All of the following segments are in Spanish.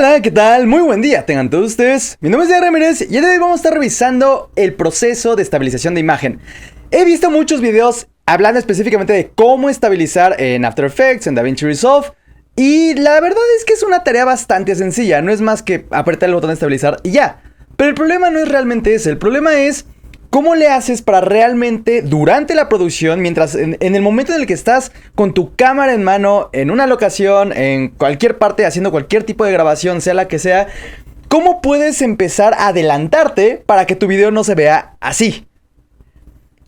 Hola, ¿qué tal? Muy buen día, tengan todos ustedes. Mi nombre es Diego Ramírez y el día de hoy vamos a estar revisando el proceso de estabilización de imagen. He visto muchos videos hablando específicamente de cómo estabilizar en After Effects, en DaVinci Resolve. Y la verdad es que es una tarea bastante sencilla, no es más que apretar el botón de estabilizar y ya. Pero el problema no es realmente ese, el problema es cómo le haces para realmente durante la producción, mientras en el momento en el que estás con tu cámara en mano, en una locación, en cualquier parte, haciendo cualquier tipo de grabación, sea la que sea, ¿cómo puedes empezar a adelantarte para que tu video no se vea así?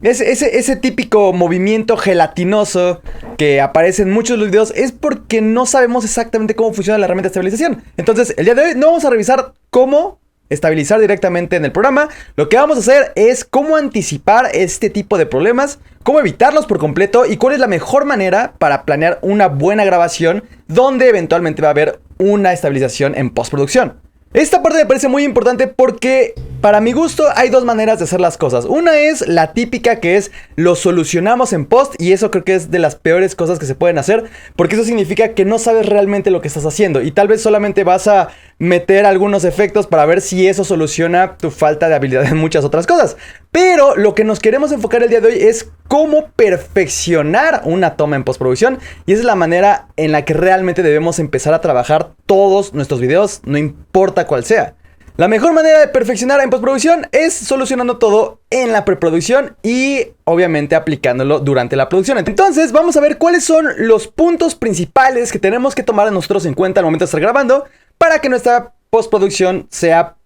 Ese típico movimiento gelatinoso que aparece en muchos de los videos es porque no sabemos exactamente cómo funciona la herramienta de estabilización. Entonces, el día de hoy no vamos a revisar cómo estabilizar directamente en el programa. Lo que vamos a hacer es cómo anticipar este tipo de problemas, cómo evitarlos por completo y cuál es la mejor manera para planear una buena grabación donde eventualmente va a haber una estabilización en postproducción. Esta parte me parece muy importante porque para mi gusto hay dos maneras de hacer las cosas. Una es la típica, que es lo solucionamos en post, y eso creo que es de las peores cosas que se pueden hacer, porque eso significa que no sabes realmente lo que estás haciendo y tal vez solamente vas a meter algunos efectos para ver si eso soluciona tu falta de habilidad en muchas otras cosas. Pero lo que nos queremos enfocar el día de hoy es cómo perfeccionar una toma en postproducción, y esa es la manera en la que realmente debemos empezar a trabajar todos nuestros videos, no importa cuál sea. La mejor manera de perfeccionar en postproducción es solucionando todo en la preproducción y obviamente aplicándolo durante la producción. Entonces vamos a ver cuáles son los puntos principales que tenemos que tomar nosotros en cuenta al momento de estar grabando para que nuestra postproducción sea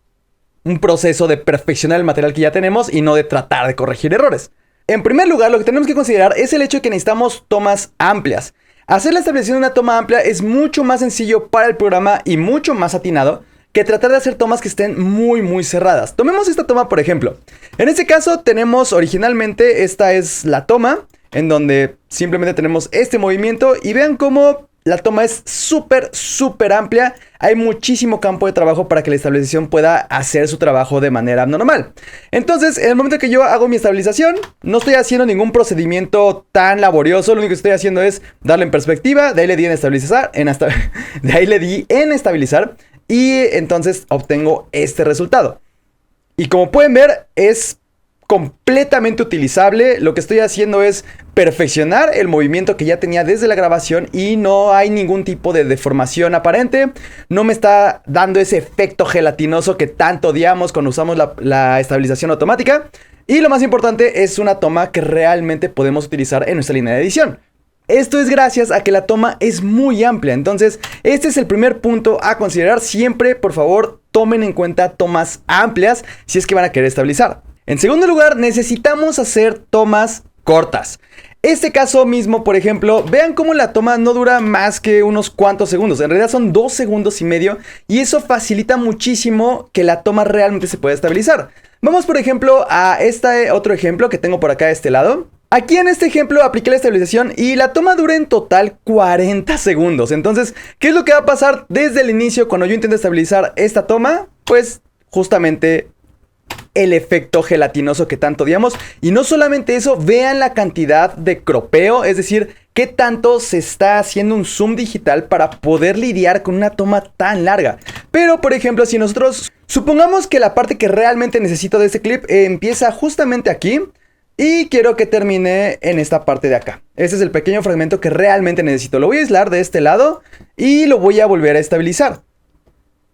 un proceso de perfeccionar el material que ya tenemos y no de tratar de corregir errores. En primer lugar, lo que tenemos que considerar es el hecho de que necesitamos tomas amplias. Hacer la estabilización de una toma amplia es mucho más sencillo para el programa y mucho más atinado que tratar de hacer tomas que estén muy cerradas. Tomemos esta toma, por ejemplo. En este caso tenemos originalmente, esta es la toma en donde simplemente tenemos este movimiento y vean cómo la toma es súper amplia. Hay muchísimo campo de trabajo para que la estabilización pueda hacer su trabajo de manera normal. Entonces, en el momento que yo hago mi estabilización, no estoy haciendo ningún procedimiento tan laborioso. Lo único que estoy haciendo es darle en perspectiva. De ahí le di en estabilizar. De ahí le di en estabilizar. Y entonces obtengo este resultado. Y como pueden ver, es completamente utilizable. Lo que estoy haciendo es perfeccionar el movimiento que ya tenía desde la grabación y no hay ningún tipo de deformación aparente. No me está dando ese efecto gelatinoso que tanto odiamos cuando usamos la estabilización automática. Y lo más importante, es una toma que realmente podemos utilizar en nuestra línea de edición. Esto es gracias a que la toma es muy amplia. Entonces, este es el primer punto a considerar. Siempre, por favor, tomen en cuenta tomas amplias si es que van a querer estabilizar. En segundo lugar, necesitamos hacer tomas cortas. Este caso mismo, por ejemplo, vean cómo la toma no dura más que unos cuantos segundos. En realidad son 2 segundos y medio y eso facilita muchísimo que la toma realmente se pueda estabilizar. Vamos, por ejemplo, a este otro ejemplo que tengo por acá de este lado. Aquí en este ejemplo apliqué la estabilización y la toma dura en total 40 segundos. Entonces, ¿qué es lo que va a pasar desde el inicio cuando yo intento estabilizar esta toma? Pues justamente el efecto gelatinoso que tanto odiamos. Y no solamente eso, vean la cantidad de cropeo, es decir, qué tanto se está haciendo un zoom digital para poder lidiar con una toma tan larga. Pero, por ejemplo, si nosotros supongamos que la parte que realmente necesito de este clip empieza justamente aquí y quiero que termine en esta parte de acá. Este es el pequeño fragmento que realmente necesito. Lo voy a aislar de este lado y lo voy a volver a estabilizar.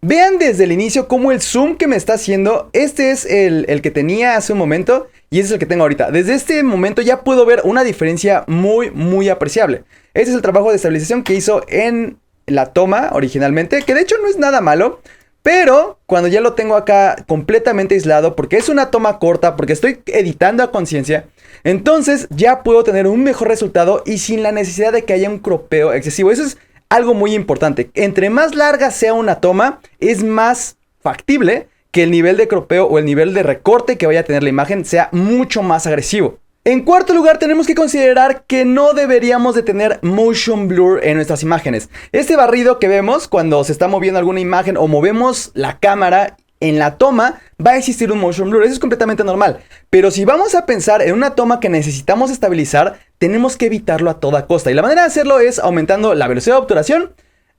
Vean desde el inicio cómo el zoom que me está haciendo, este es el que tenía hace un momento y este es el que tengo ahorita. Desde este momento ya puedo ver una diferencia muy apreciable. Este es el trabajo de estabilización que hizo en la toma originalmente, que de hecho no es nada malo. Pero cuando ya lo tengo acá completamente aislado, porque es una toma corta, porque estoy editando a conciencia, entonces ya puedo tener un mejor resultado y sin la necesidad de que haya un cropeo excesivo. Eso es algo muy importante. Entre más larga sea una toma, es más factible que el nivel de cropeo o el nivel de recorte que vaya a tener la imagen sea mucho más agresivo. En cuarto lugar, tenemos que considerar que no deberíamos de tener motion blur en nuestras imágenes. Este barrido que vemos cuando se está moviendo alguna imagen o movemos la cámara en la toma, va a existir un motion blur. Eso es completamente normal. Pero si vamos a pensar en una toma que necesitamos estabilizar, tenemos que evitarlo a toda costa. Y la manera de hacerlo es aumentando la velocidad de obturación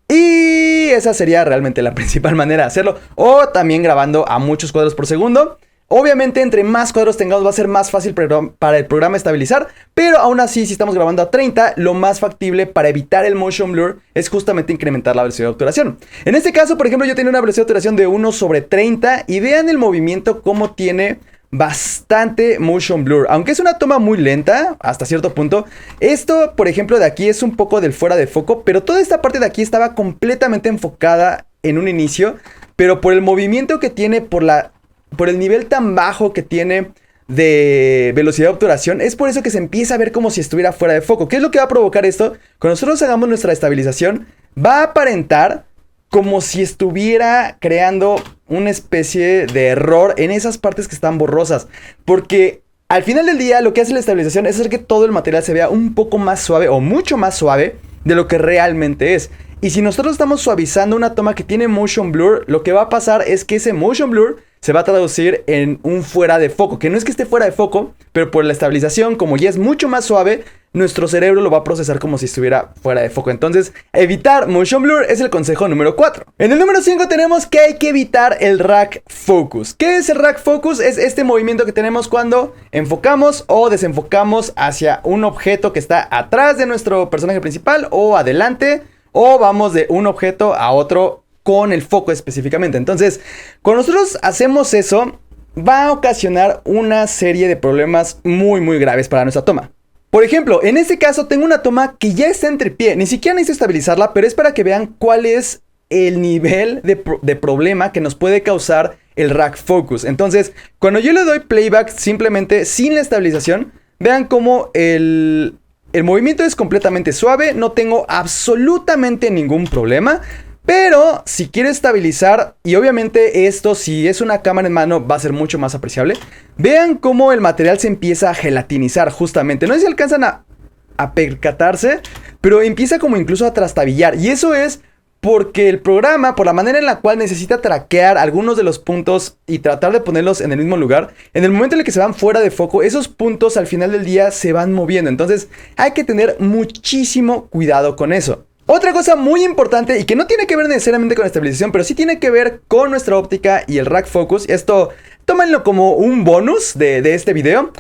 Y esa sería realmente la principal manera de hacerlo. O también grabando a muchos cuadros por segundo. Obviamente, entre más cuadros tengamos va a ser más fácil para el programa estabilizar. Pero aún así, si estamos grabando a 30, lo más factible para evitar el motion blur es justamente incrementar la velocidad de obturación. En este caso, por ejemplo, yo tengo una velocidad de obturación de 1/30. Y vean el movimiento como tiene bastante motion blur. Aunque es una toma muy lenta hasta cierto punto. Esto, por ejemplo, de aquí es un poco del fuera de foco. Pero toda esta parte de aquí estaba completamente enfocada en un inicio. Pero por el movimiento que tiene, por el nivel tan bajo que tiene de velocidad de obturación, es por eso que se empieza a ver como si estuviera fuera de foco. ¿Qué es lo que va a provocar esto? Cuando nosotros hagamos nuestra estabilización, va a aparentar como si estuviera creando una especie de error en esas partes que están borrosas. Porque al final del día lo que hace la estabilización es hacer que todo el material se vea un poco más suave o mucho más suave de lo que realmente es. Y si nosotros estamos suavizando una toma que tiene motion blur, lo que va a pasar es que ese motion blur se va a traducir en un fuera de foco. Que no es que esté fuera de foco, pero por la estabilización, como ya es mucho más suave, nuestro cerebro lo va a procesar como si estuviera fuera de foco. Entonces, evitar motion blur es el consejo número 4. En el número 5 tenemos que hay que evitar el rack focus. ¿Qué es el rack focus? Es este movimiento que tenemos cuando enfocamos o desenfocamos hacia un objeto que está atrás de nuestro personaje principal o adelante, o vamos de un objeto a otro con el foco específicamente. Entonces, cuando nosotros hacemos eso, va a ocasionar una serie de problemas muy graves para nuestra toma. Por ejemplo, en este caso tengo una toma que ya está en tripié. Ni siquiera necesito estabilizarla, pero es para que vean cuál es el nivel de problema que nos puede causar el rack focus. Entonces, cuando yo le doy playback simplemente sin la estabilización, vean cómo el movimiento es completamente suave. No tengo absolutamente ningún problema. Pero si quiero estabilizar, y obviamente esto si es una cámara en mano va a ser mucho más apreciable. Vean cómo el material se empieza a gelatinizar justamente. No sé si alcanzan a percatarse, pero empieza como incluso a trastabillar. Y eso es porque el programa, por la manera en la cual necesita traquear algunos de los puntos y tratar de ponerlos en el mismo lugar, en el momento en el que se van fuera de foco, esos puntos al final del día se van moviendo. Entonces hay que tener muchísimo cuidado con eso. Otra cosa muy importante y que no tiene que ver necesariamente con estabilización, pero sí tiene que ver con nuestra óptica y el rack focus. Esto tómenlo como un bonus de este video.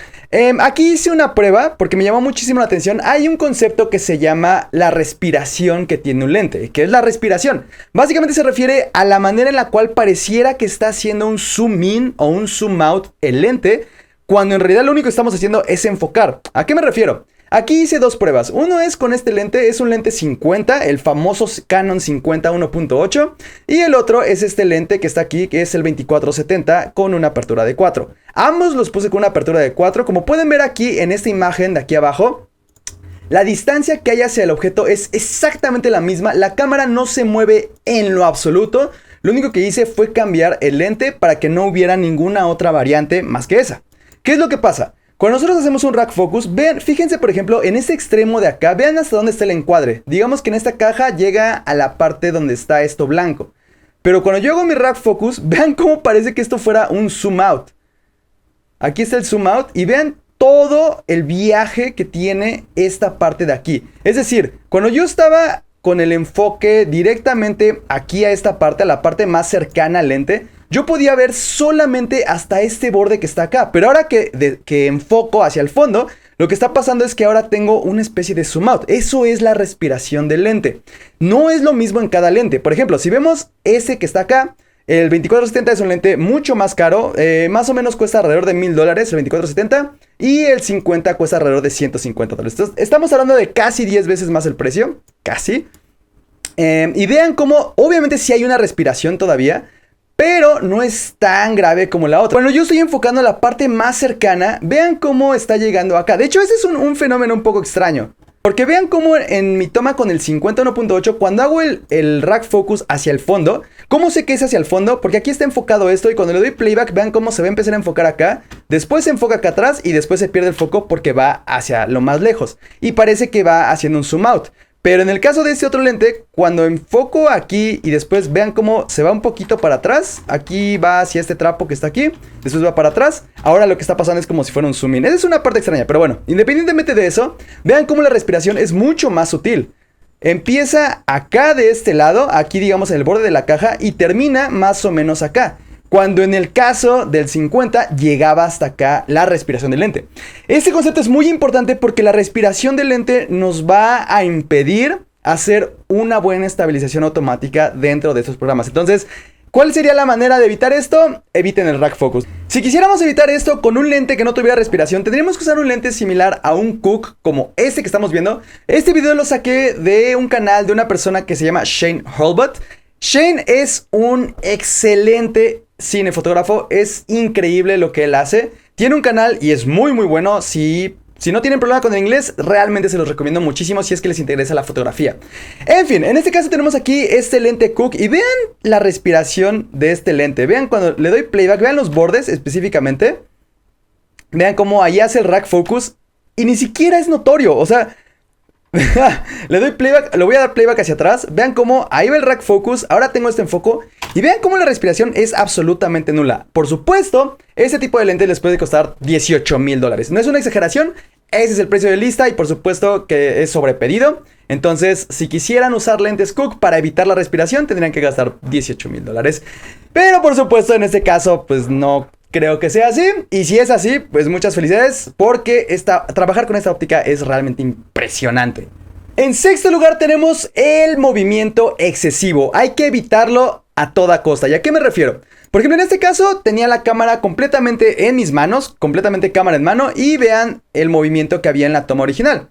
Aquí hice una prueba porque me llamó muchísimo la atención. Hay un concepto que se llama la respiración que tiene un lente. ¿Qué es la respiración? Básicamente se refiere a la manera en la cual pareciera que está haciendo un zoom in o un zoom out el lente, cuando en realidad lo único que estamos haciendo es enfocar. ¿A qué me refiero? Aquí hice dos pruebas. Uno es con este lente, es un lente 50, el famoso Canon 50 1.8. Y el otro es este lente que está aquí, que es el 24-70 con una apertura de 4. Ambos los puse con una apertura de 4. Como pueden ver aquí en esta imagen de aquí abajo, la distancia que hay hacia el objeto es exactamente la misma. La cámara no se mueve en lo absoluto. Lo único que hice fue cambiar el lente para que no hubiera ninguna otra variante más que esa. ¿Qué es lo que pasa? Cuando nosotros hacemos un rack focus, vean, fíjense por ejemplo en este extremo de acá, vean hasta dónde está el encuadre. Digamos que en esta caja llega a la parte donde está esto blanco. Pero cuando yo hago mi rack focus, vean cómo parece que esto fuera un zoom out. Aquí está el zoom out y vean todo el viaje que tiene esta parte de aquí. Es decir, cuando yo estaba con el enfoque directamente aquí a esta parte, a la parte más cercana al lente, yo podía ver solamente hasta este borde que está acá. Pero ahora que enfoco hacia el fondo, lo que está pasando es que ahora tengo una especie de zoom out. Eso es la respiración del lente. No es lo mismo en cada lente. Por ejemplo, si vemos ese que está acá, el 24-70 es un lente mucho más caro. Más o menos cuesta alrededor de $1000 el 24-70. Y el 50 cuesta alrededor de $150. Entonces, estamos hablando de casi 10 veces más el precio. Casi. Y vean cómo, obviamente sí hay una respiración todavía, pero no es tan grave como la otra. Bueno, yo estoy enfocando la parte más cercana. Vean cómo está llegando acá. De hecho, ese es un fenómeno un poco extraño. Porque vean cómo en mi toma con el 50 1.8, cuando hago el rack focus hacia el fondo, ¿cómo sé que es hacia el fondo? Porque aquí está enfocado esto y cuando le doy playback, vean cómo se va a empezar a enfocar acá. Después se enfoca acá atrás y después se pierde el foco porque va hacia lo más lejos. Y parece que va haciendo un zoom out. Pero en el caso de este otro lente, cuando enfoco aquí y después vean cómo se va un poquito para atrás. Aquí va hacia este trapo que está aquí, después va para atrás. Ahora lo que está pasando es como si fuera un zoom in. Esa es una parte extraña, pero bueno, independientemente de eso, vean cómo la respiración es mucho más sutil. Empieza acá de este lado, aquí digamos en el borde de la caja, y termina más o menos acá. Cuando en el caso del 50 llegaba hasta acá la respiración del lente. Este concepto es muy importante porque la respiración del lente nos va a impedir hacer una buena estabilización automática dentro de estos programas. Entonces, ¿cuál sería la manera de evitar esto? Eviten el rack focus. Si quisiéramos evitar esto con un lente que no tuviera respiración, tendríamos que usar un lente similar a un Cooke como este que estamos viendo. Este video lo saqué de un canal de una persona que se llama Shane Hulbut. Shane es un excelente cinefotógrafo, es increíble lo que él hace. Tiene un canal y es muy bueno. Si no tienen problema con el inglés, realmente se los recomiendo muchísimo si es que les interesa la fotografía. En fin, en este caso tenemos aquí este lente Cooke y vean la respiración de este lente. Vean cuando le doy playback, vean los bordes específicamente. Vean cómo ahí hace el rack focus y ni siquiera es notorio, o sea... le doy playback, le voy a dar playback hacia atrás. Vean cómo ahí va el rack focus. Ahora tengo este enfoco y vean cómo la respiración es absolutamente nula. Por supuesto, este tipo de lente les puede costar $18,000. No es una exageración, ese es el precio de lista y por supuesto que es sobrepedido. Entonces, si quisieran usar lentes Cooke para evitar la respiración, tendrían que gastar $18,000. Pero por supuesto, en este caso, pues no creo que sea así. Y si es así, pues muchas felicidades, porque trabajar con esta óptica es realmente impresionante. En sexto lugar tenemos el movimiento excesivo. Hay que evitarlo a toda costa. ¿Y a qué me refiero? Por ejemplo, en este caso tenía la cámara completamente en mis manos, completamente cámara en mano, y vean el movimiento que había en la toma original.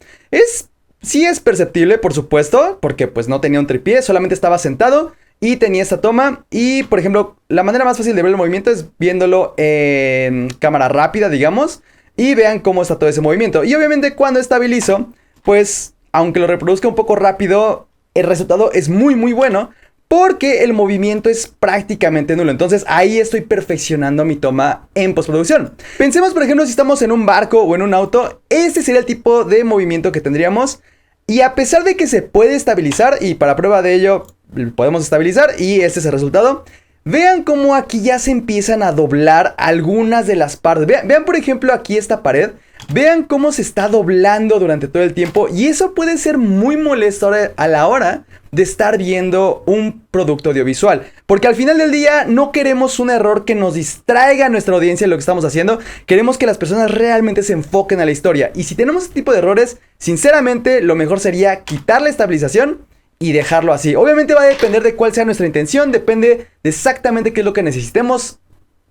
Sí es perceptible, por supuesto, porque pues no tenía un tripié, solamente estaba sentado y tenía esta toma. Y por ejemplo, la manera más fácil de ver el movimiento es viéndolo en cámara rápida, digamos, y vean cómo está todo ese movimiento. Y obviamente cuando estabilizo, pues aunque lo reproduzca un poco rápido, el resultado es muy bueno, porque el movimiento es prácticamente nulo. Entonces ahí estoy perfeccionando mi toma en postproducción. Pensemos por ejemplo si estamos en un barco o en un auto. Este sería el tipo de movimiento que tendríamos. Y a pesar de que se puede estabilizar, y para prueba de ello podemos estabilizar, y este es el resultado. Vean cómo aquí ya se empiezan a doblar algunas de las partes. Vean por ejemplo aquí esta pared. Vean cómo se está doblando durante todo el tiempo. Y eso puede ser muy molesto a la hora de estar viendo un producto audiovisual. Porque al final del día no queremos un error que nos distraiga a nuestra audiencia de lo que estamos haciendo. Queremos que las personas realmente se enfoquen a la historia. Y si tenemos este tipo de errores, sinceramente lo mejor sería quitar la estabilización y dejarlo así. Obviamente va a depender de cuál sea nuestra intención. Depende de exactamente qué es lo que necesitemos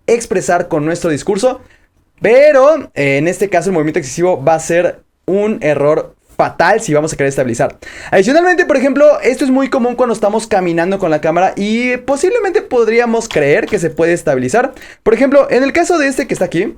expresar con nuestro discurso. Pero en este caso el movimiento excesivo va a ser un error fatal si vamos a querer estabilizar. Adicionalmente, por ejemplo, esto es muy común cuando estamos caminando con la cámara y posiblemente podríamos creer que se puede estabilizar. Por ejemplo, en el caso de este que está aquí,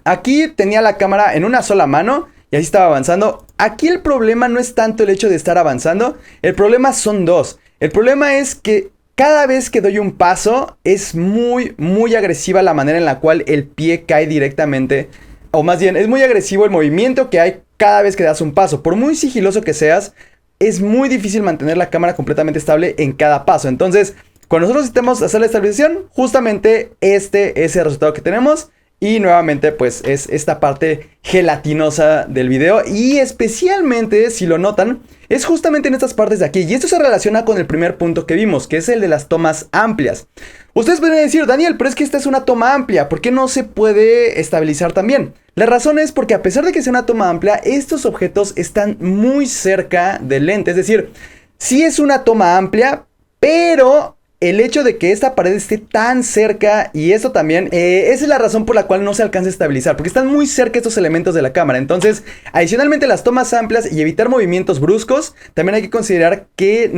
aquí tenía la cámara en una sola mano y así estaba avanzando. Aquí el problema no es tanto el hecho de estar avanzando, el problema son dos. El problema es que cada vez que doy un paso es muy agresiva la manera en la cual el pie cae directamente. O más bien, es muy agresivo el movimiento que hay cada vez que das un paso. Por muy sigiloso que seas, es muy difícil mantener la cámara completamente estable en cada paso. Entonces, cuando nosotros necesitamos hacer la estabilización, justamente este es el resultado que tenemos. Y nuevamente pues es esta parte gelatinosa del video. Y especialmente si lo notan, es justamente en estas partes de aquí. Y esto se relaciona con el primer punto que vimos, que es el de las tomas amplias. Ustedes pueden decir, Daniel, pero es que esta es una toma amplia, ¿por qué no se puede estabilizar también? La razón es porque a pesar de que sea una toma amplia, estos objetos están muy cerca del lente. Es decir, sí es una toma amplia, pero el hecho de que esta pared esté tan cerca, y esto también, esa es la razón por la cual no se alcanza a estabilizar, porque están muy cerca estos elementos de la cámara. Entonces, adicionalmente las tomas amplias y evitar movimientos bruscos, también hay que considerar que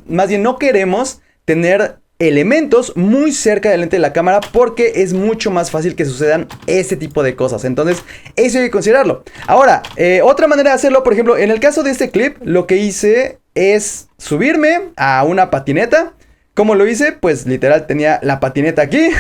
más bien no queremos tener elementos muy cerca del lente de la cámara, porque es mucho más fácil que sucedan este tipo de cosas. Entonces, eso hay que considerarlo. Ahora, otra manera de hacerlo, por ejemplo, en el caso de este clip, lo que hice es subirme a una patineta. ¿Cómo lo hice? Pues literal tenía la patineta aquí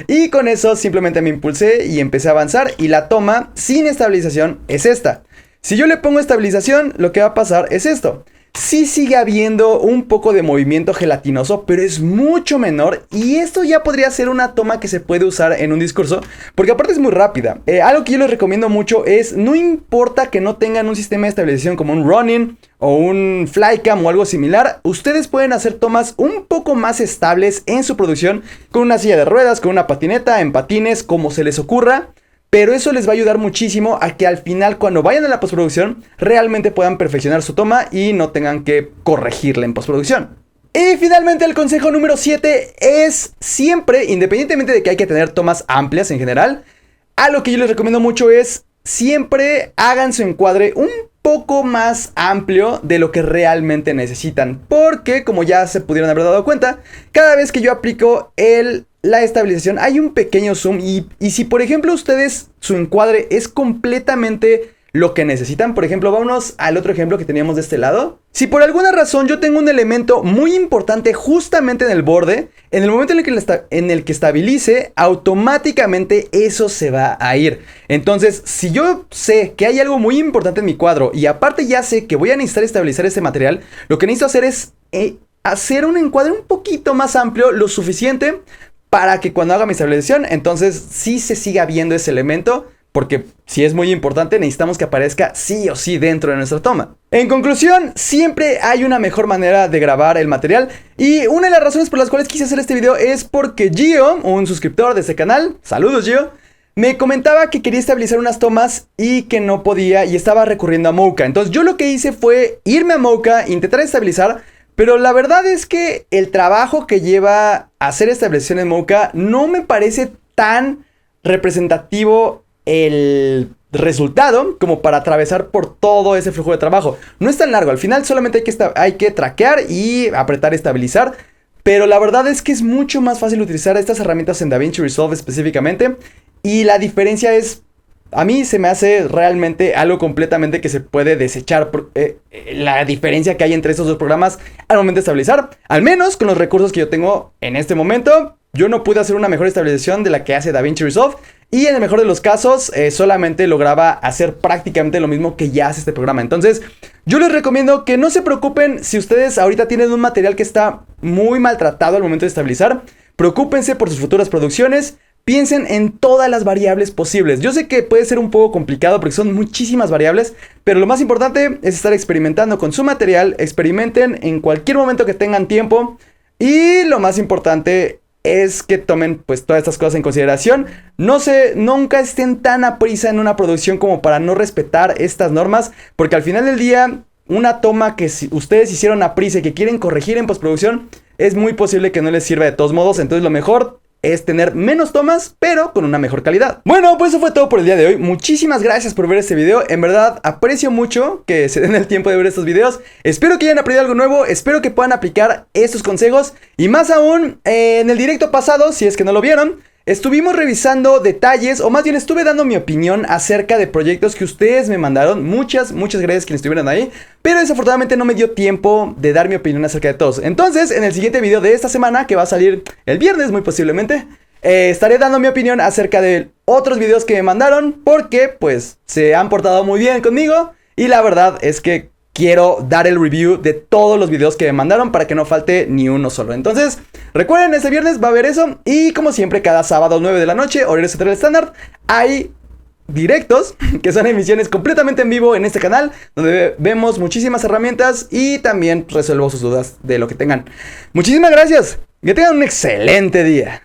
y con eso simplemente me impulsé y empecé a avanzar, y la toma sin estabilización es esta. Si yo le pongo estabilización, lo que va a pasar es esto. sí sigue habiendo un poco de movimiento gelatinoso, pero es mucho menor. Y esto ya podría ser una toma que se puede usar en un discurso, porque aparte es muy rápida. Algo que yo les recomiendo mucho es, no importa que no tengan un sistema de estabilización como un Ronin o un Flycam o algo similar, ustedes pueden hacer tomas un poco más estables en su producción con una silla de ruedas, con una patineta, en patines, como se les ocurra. Pero eso les va a ayudar muchísimo a que al final, cuando vayan a la postproducción, realmente puedan perfeccionar su toma y no tengan que corregirla en postproducción. Y finalmente el consejo número 7 es siempre, independientemente de que hay que tener tomas amplias en general, algo que yo les recomiendo mucho es siempre hagan su encuadre un poco más amplio de lo que realmente necesitan. Porque, como ya se pudieron haber dado cuenta, cada vez que yo aplico la estabilización hay un pequeño zoom y si por ejemplo ustedes su encuadre es completamente lo que necesitan, por ejemplo vámonos al otro ejemplo que teníamos de este lado. Si por alguna razón yo tengo un elemento muy importante justamente en el borde, en el momento en el que estabilice, automáticamente eso se va a ir. Entonces, si yo sé que hay algo muy importante en mi cuadro y aparte ya sé que voy a necesitar estabilizar este material, lo que necesito hacer es hacer un encuadre un poquito más amplio, lo suficiente para que cuando haga mi estabilización, entonces sí se siga viendo ese elemento. Porque si es muy importante, necesitamos que aparezca sí o sí dentro de nuestra toma. En conclusión, siempre hay una mejor manera de grabar el material. Y una de las razones por las cuales quise hacer este video es porque Gio, un suscriptor de este canal, saludos Gio, me comentaba que quería estabilizar unas tomas y que no podía y estaba recurriendo a Mocha. Entonces yo lo que hice fue irme a Mocha, intentar estabilizar. Pero la verdad es que el trabajo que lleva hacer estabilización en Mocha no me parece tan representativo el resultado como para atravesar por todo ese flujo de trabajo. No es tan largo, al final solamente hay que traquear y apretar estabilizar. Pero la verdad es que es mucho más fácil utilizar estas herramientas en DaVinci Resolve específicamente. Y la diferencia es, a mí se me hace realmente algo completamente que se puede desechar. La diferencia que hay entre esos dos programas al momento de estabilizar, al menos con los recursos que yo tengo en este momento, yo no pude hacer una mejor estabilización de la que hace DaVinci Resolve. Y en el mejor de los casos, solamente lograba hacer prácticamente lo mismo que ya hace este programa. Entonces, yo les recomiendo que no se preocupen si ustedes ahorita tienen un material que está muy maltratado al momento de estabilizar. Preocúpense por sus futuras producciones. Piensen en todas las variables posibles. Yo sé que puede ser un poco complicado porque son muchísimas variables, pero lo más importante es estar experimentando con su material. Experimenten en cualquier momento que tengan tiempo. Y lo más importante es que tomen pues todas estas cosas en consideración. Nunca estén tan a prisa en una producción como para no respetar estas normas, porque al final del día una toma que si ustedes hicieron a prisa y que quieren corregir en postproducción, es muy posible que no les sirva de todos modos. Entonces lo mejor es tener menos tomas, pero con una mejor calidad. Bueno, pues eso fue todo por el día de hoy. Muchísimas gracias por ver este video. En verdad, aprecio mucho que se den el tiempo de ver estos videos. Espero que hayan aprendido algo nuevo. Espero que puedan aplicar estos consejos. Y más aún, en el directo pasado, si es que no lo vieron, estuvimos revisando detalles, o más bien estuve dando mi opinión acerca de proyectos que ustedes me mandaron. Muchas gracias quienes estuvieron ahí. Pero desafortunadamente no me dio tiempo de dar mi opinión acerca de todos. Entonces, en el siguiente video de esta semana, que va a salir el viernes muy posiblemente, estaré dando mi opinión acerca de otros videos que me mandaron, porque pues se han portado muy bien conmigo. Y la verdad es que quiero dar el review de todos los videos que me mandaron para que no falte ni uno solo. Entonces, recuerden, este viernes va a haber eso. Y como siempre, cada sábado 9 de la noche, horario central estándar, hay directos, que son emisiones completamente en vivo en este canal, donde vemos muchísimas herramientas y también resuelvo sus dudas de lo que tengan. Muchísimas gracias. Que tengan un excelente día.